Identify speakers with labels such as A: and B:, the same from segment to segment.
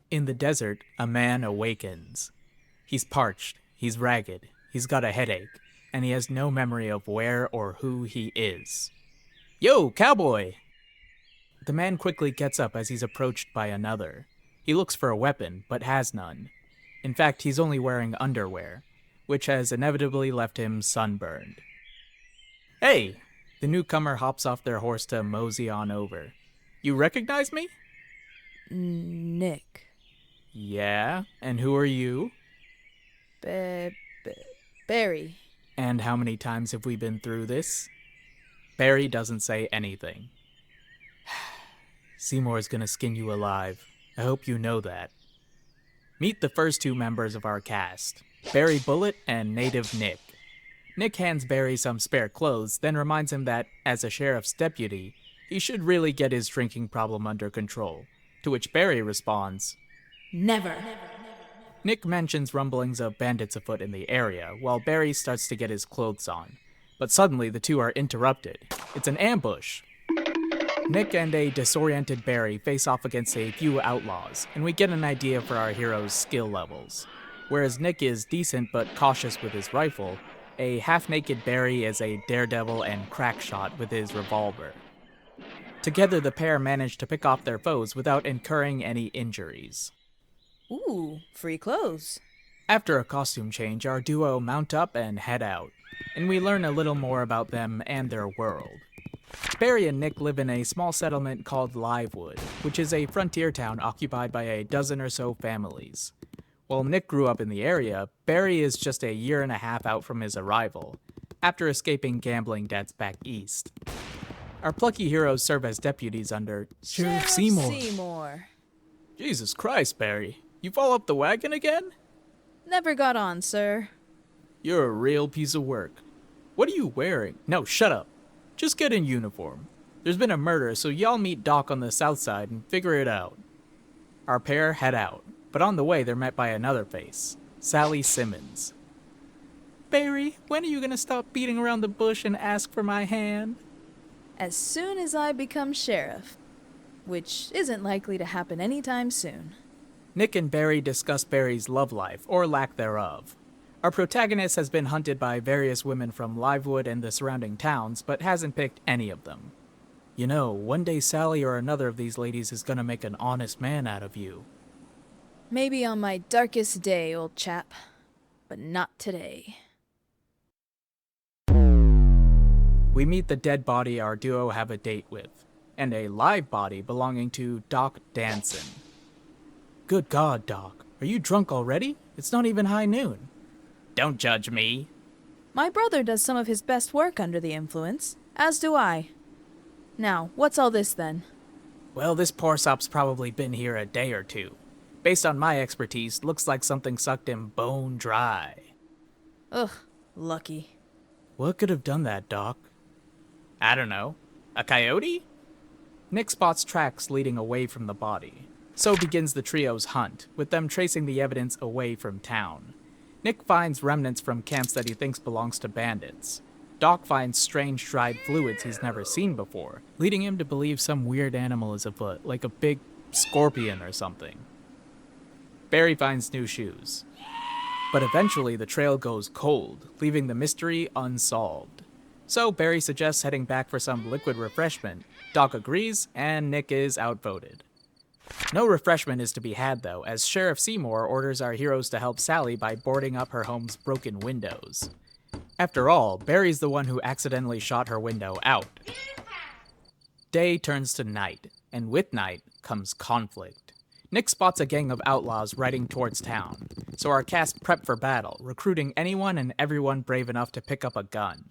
A: In the desert, a man awakens. He's parched, he's ragged, he's got a headache, and he has no memory of where or who he is. Yo, cowboy! The man quickly gets up as he's approached by another. He looks for a weapon, but has none. In fact, he's only wearing underwear, which has inevitably left him sunburned. Hey! The newcomer hops off their horse to mosey on over. You recognize me?
B: Nick.
A: Yeah, and who are you?
B: Barry.
A: And how many times have we been through this? Barry doesn't say anything. Seymour's gonna skin you alive. I hope you know that. Meet the first two members of our cast, Barry Bullet and Native Nick. Nick hands Barry some spare clothes, then reminds him that, as a sheriff's deputy, he should really get his drinking problem under control, to which Barry responds,
B: Never.
A: Nick mentions rumblings of bandits afoot in the area, while Barry starts to get his clothes on. But suddenly the two are interrupted. It's an ambush. Nick and a disoriented Barry face off against a few outlaws, and we get an idea for our hero's skill levels. Whereas Nick is decent but cautious with his rifle, a half-naked Barry is a daredevil and crack shot with his revolver. Together the pair manage to pick off their foes without incurring any injuries.
B: Ooh, free clothes.
A: After a costume change, our duo mount up and head out, and we learn a little more about them and their world. Barry and Nick live in a small settlement called Livewood, which is a frontier town occupied by a dozen or so families. While Nick grew up in the area, Barry is just a year and a half out from his arrival, after escaping gambling debts back east. Our plucky heroes serve as deputies under Sheriff Seymour. Jesus Christ, Barry. You fall off the wagon again?
B: Never got on, sir.
A: You're a real piece of work. What are you wearing? No, shut up. Just get in uniform. There's been a murder, so y'all meet Doc on the south side and figure it out. Our pair head out, but on the way they're met by another face, Sally Simmons. Barry, when are you gonna stop beating around the bush and ask for my hand?
B: As soon as I become sheriff, which isn't likely to happen anytime soon.
A: Nick and Barry discuss Barry's love life, or lack thereof. Our protagonist has been hunted by various women from Livewood and the surrounding towns, but hasn't picked any of them. You know, one day Sally or another of these ladies is gonna make an honest man out of you.
B: Maybe on my darkest day, old chap. But not today.
A: We meet the dead body our duo have a date with, and a live body belonging to Doc Danson. Good God, Doc. Are you drunk already? It's not even high noon. Don't judge me.
B: My brother does some of his best work under the influence, as do I. Now, what's all this then?
A: Well, this poor sop's probably been here a day or two. Based on my expertise, looks like something sucked him bone dry.
B: Ugh, lucky.
A: What could have done that, Doc? I don't know. A coyote? Nick spots tracks leading away from the body. So begins the trio's hunt, with them tracing the evidence away from town. Nick finds remnants from camps that he thinks belongs to bandits. Doc finds strange dried fluids he's never seen before, leading him to believe some weird animal is afoot, like a big scorpion or something. Barry finds new shoes. But eventually the trail goes cold, leaving the mystery unsolved. So Barry suggests heading back for some liquid refreshment. Doc agrees, and Nick is outvoted. No refreshment is to be had, though, as Sheriff Seymour orders our heroes to help Sally by boarding up her home's broken windows. After all, Barry's the one who accidentally shot her window out. Day turns to night, and with night comes conflict. Nick spots a gang of outlaws riding towards town, so our cast prep for battle, recruiting anyone and everyone brave enough to pick up a gun.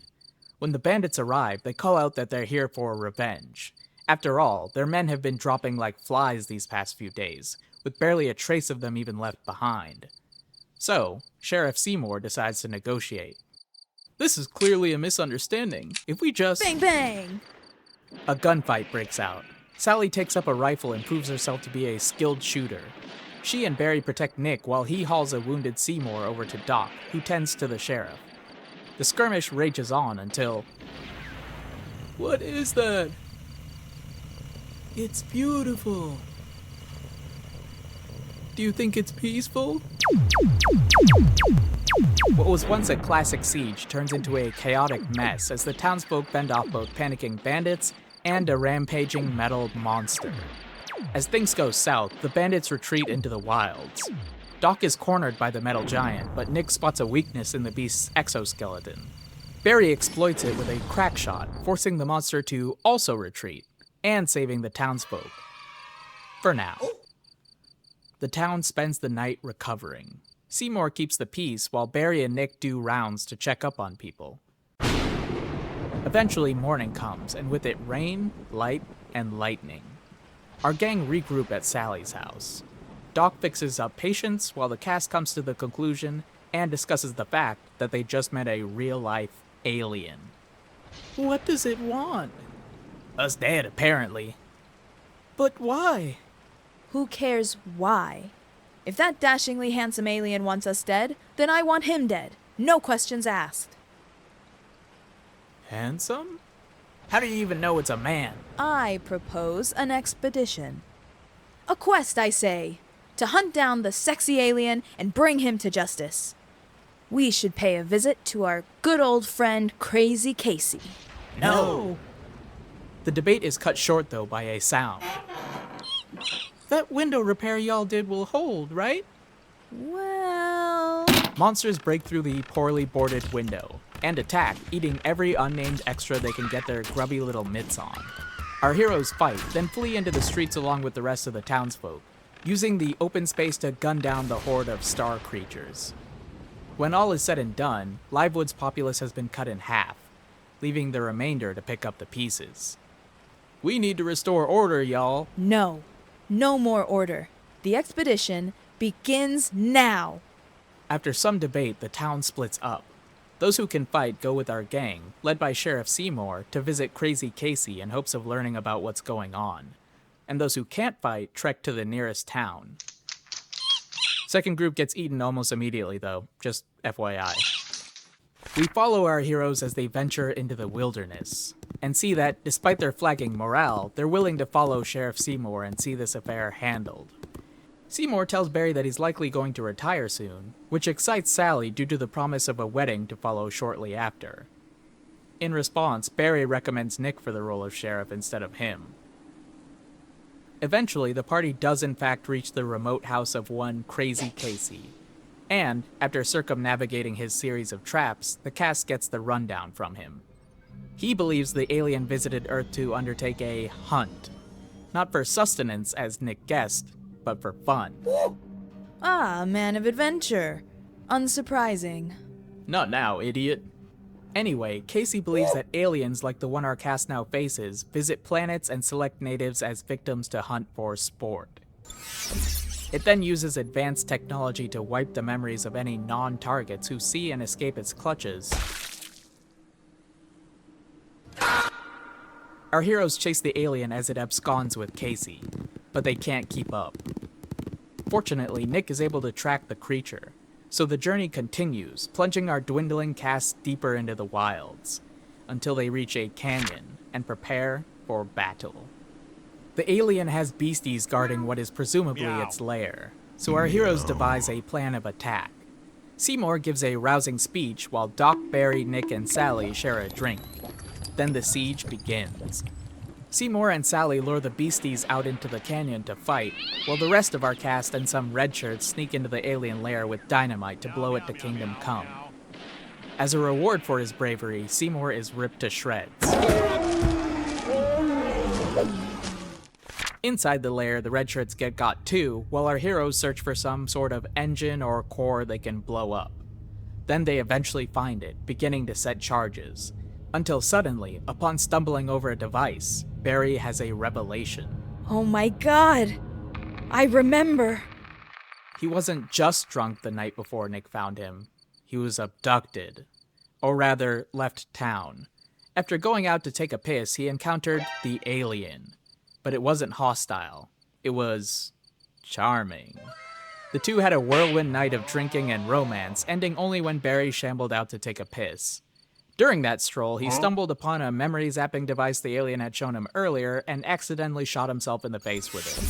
A: When the bandits arrive, they call out that they're here for revenge. After all, their men have been dropping like flies these past few days, with barely a trace of them even left behind. So, Sheriff Seymour decides to negotiate. This is clearly a misunderstanding. If we just...
B: Bang bang!
A: A gunfight breaks out. Sally takes up a rifle and proves herself to be a skilled shooter. She and Barry protect Nick while he hauls a wounded Seymour over to Doc, who tends to the sheriff. The skirmish rages on until... What is that? It's beautiful. Do you think it's peaceful? What was once a classic siege turns into a chaotic mess as the townsfolk fend off both panicking bandits and a rampaging metal monster. As things go south, the bandits retreat into the wilds. Doc is cornered by the metal giant, but Nick spots a weakness in the beast's exoskeleton. Barry exploits it with a crack shot, forcing the monster to also retreat, and saving the townsfolk. For now. The town spends the night recovering. Seymour keeps the peace while Barry and Nick do rounds to check up on people. Eventually morning comes, and with it rain, light, and lightning. Our gang regroup at Sally's house. Doc fixes up Patience while the cast comes to the conclusion and discusses the fact that they just met a real-life alien.
C: What does it want?
A: Us dead, apparently.
C: But why?
B: Who cares why? If that dashingly handsome alien wants us dead, then I want him dead. No questions asked.
A: Handsome? How do you even know it's a man?
B: I propose an expedition. A quest, I say, to hunt down the sexy alien and bring him to justice. We should pay a visit to our good old friend, Crazy Casey.
A: No! The debate is cut short, though, by a sound.
C: That window repair y'all did will hold, right?
B: Well...
A: Monsters break through the poorly boarded window and attack, eating every unnamed extra they can get their grubby little mitts on. Our heroes fight, then flee into the streets along with the rest of the townsfolk, using the open space to gun down the horde of star creatures. When all is said and done, Livewood's populace has been cut in half, leaving the remainder to pick up the pieces.
C: We need to restore order, y'all.
B: No. No more order. The expedition begins now.
A: After some debate, the town splits up. Those who can fight go with our gang, led by Sheriff Seymour, to visit Crazy Casey in hopes of learning about what's going on. And those who can't fight trek to the nearest town. Second group gets eaten almost immediately, though, just FYI. We follow our heroes as they venture into the wilderness, and see that, despite their flagging morale, they're willing to follow Sheriff Seymour and see this affair handled. Seymour tells Barry that he's likely going to retire soon, which excites Sally due to the promise of a wedding to follow shortly after. In response, Barry recommends Nick for the role of sheriff instead of him. Eventually, the party does in fact reach the remote house of one Crazy Casey. And, after circumnavigating his series of traps, the cast gets the rundown from him. He believes the alien visited Earth to undertake a hunt. Not for sustenance, as Nick guessed, but for fun.
B: Ah, a man of adventure. Unsurprising.
A: Not now, idiot. Anyway, Casey believes that aliens like the one our cast now faces visit planets and select natives as victims to hunt for sport. It then uses advanced technology to wipe the memories of any non-targets who see and escape its clutches. Our heroes chase the alien as it absconds with Casey, but they can't keep up. Fortunately, Nick is able to track the creature, so the journey continues, plunging our dwindling cast deeper into the wilds, until they reach a canyon and prepare for battle. The alien has beasties guarding what is presumably its lair, so our heroes devise a plan of attack. Seymour gives a rousing speech while Doc, Barry, Nick, and Sally share a drink. Then the siege begins. Seymour and Sally lure the beasties out into the canyon to fight, while the rest of our cast and some red shirts sneak into the alien lair with dynamite to blow it to Kingdom Come. As a reward for his bravery, Seymour is ripped to shreds. Inside the lair, the red shirts get got too, while our heroes search for some sort of engine or core they can blow up. Then they eventually find it, beginning to set charges. Until suddenly, upon stumbling over a device, Barry has a revelation.
B: Oh my god! I remember!
A: He wasn't just drunk the night before Nick found him. He was abducted. Or rather, left town. After going out to take a piss, he encountered the alien. But it wasn't hostile. It was charming. The two had a whirlwind night of drinking and romance, ending only when Barry shambled out to take a piss. During that stroll, he stumbled upon a memory zapping device the alien had shown him earlier and accidentally shot himself in the face with it.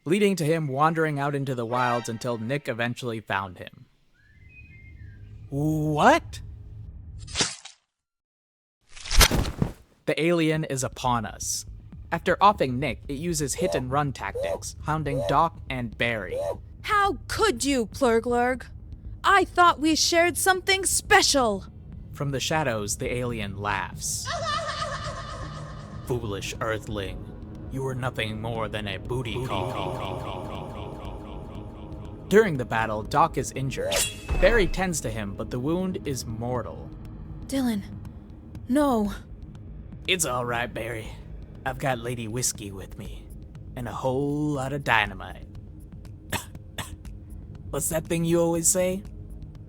A: leading to him wandering out into the wilds until Nick eventually found him.
C: What?
A: The alien is upon us. After offing Nick, it uses hit-and-run tactics, hounding Doc and Barry.
B: How could you, Plurglurg? I thought we shared something special!
A: From the shadows, the alien laughs. Foolish Earthling, you are nothing more than a booty call. During the battle, Doc is injured. Barry tends to him, but the wound is mortal.
B: Dylan, no.
A: It's alright, Barry. I've got Lady Whiskey with me, and a whole lot of dynamite. What's that thing you always say?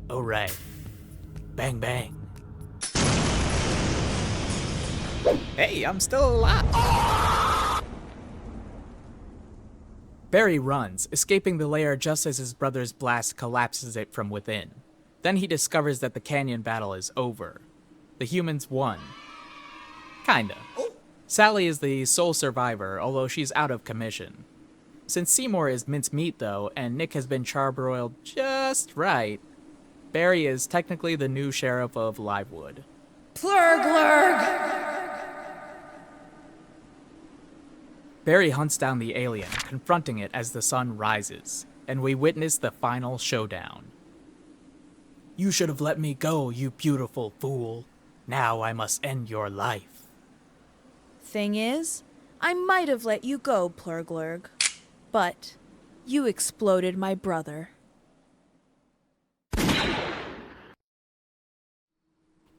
A: Oh, right. Bang, bang. Hey, I'm still alive. Barry runs, escaping the lair just as his brother's blast collapses it from within. Then he discovers that the canyon battle is over. The humans won. Kinda. Sally is the sole survivor, although she's out of commission. Since Seymour is mincemeat though, and Nick has been charbroiled just right, Barry is technically the new sheriff of Livewood.
B: Plurglurg!
A: Barry hunts down the alien, confronting it as the sun rises, and we witness the final showdown. You should have let me go, you beautiful fool. Now I must end your life.
B: Thing is, I might have let you go, Plurglurg, but you exploded my brother.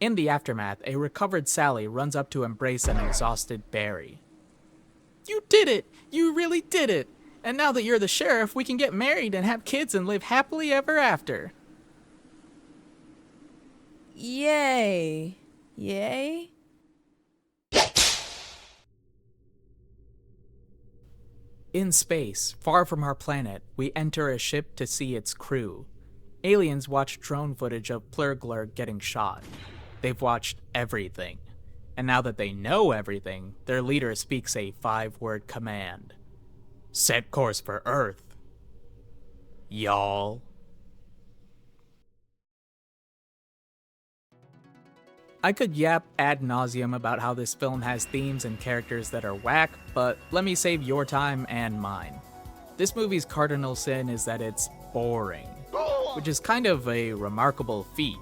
A: In the aftermath, a recovered Sally runs up to embrace an exhausted Barry. You did it! You really did it! And now that you're the sheriff, we can get married and have kids and live happily ever after.
B: Yay. Yay?
A: In space, far from our planet, we enter a ship to see its crew. Aliens watch drone footage of Plurglurg getting shot. They've watched everything. And now that they know everything, their leader speaks a 5-word command. Set course for Earth. Y'all. I could yap ad nauseum about how this film has themes and characters that are whack, but let me save your time and mine. This movie's cardinal sin is that it's boring, which is kind of a remarkable feat.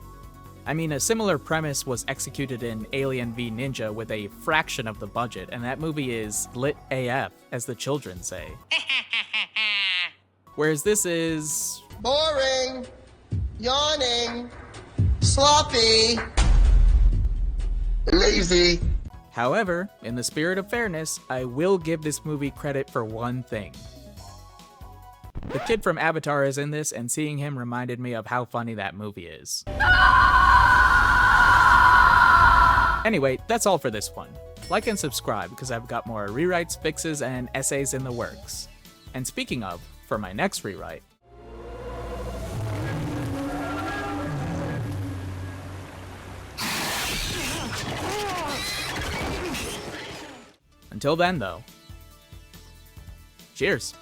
A: I mean, a similar premise was executed in Alien v Ninja with a fraction of the budget, and that movie is lit AF, as the children say. Whereas this is...
D: boring, yawning, sloppy, lazy.
A: However, in the spirit of fairness, I will give this movie credit for one thing. The kid from Avatar is in this, and seeing him reminded me of how funny that movie is. Anyway, that's all for this one. Like and subscribe, because I've got more rewrites, fixes, and essays in the works. And speaking of, for my next rewrite... Until then, though, cheers.